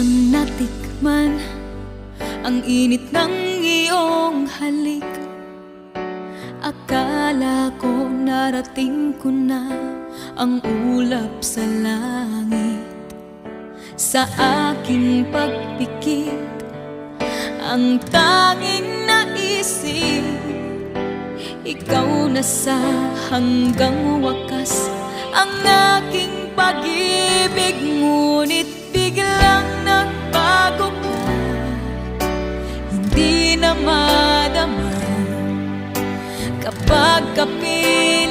nang natikman ang init ng iyong halik. Akala ko narating ko na ang ulap sa langit. Sa aking pagpikit, ang tanging naisip, ikaw na sa hanggang wakas ang aking pag-ibig. Ngunit biglang nagbago ka, hindi na madama kapag kapiling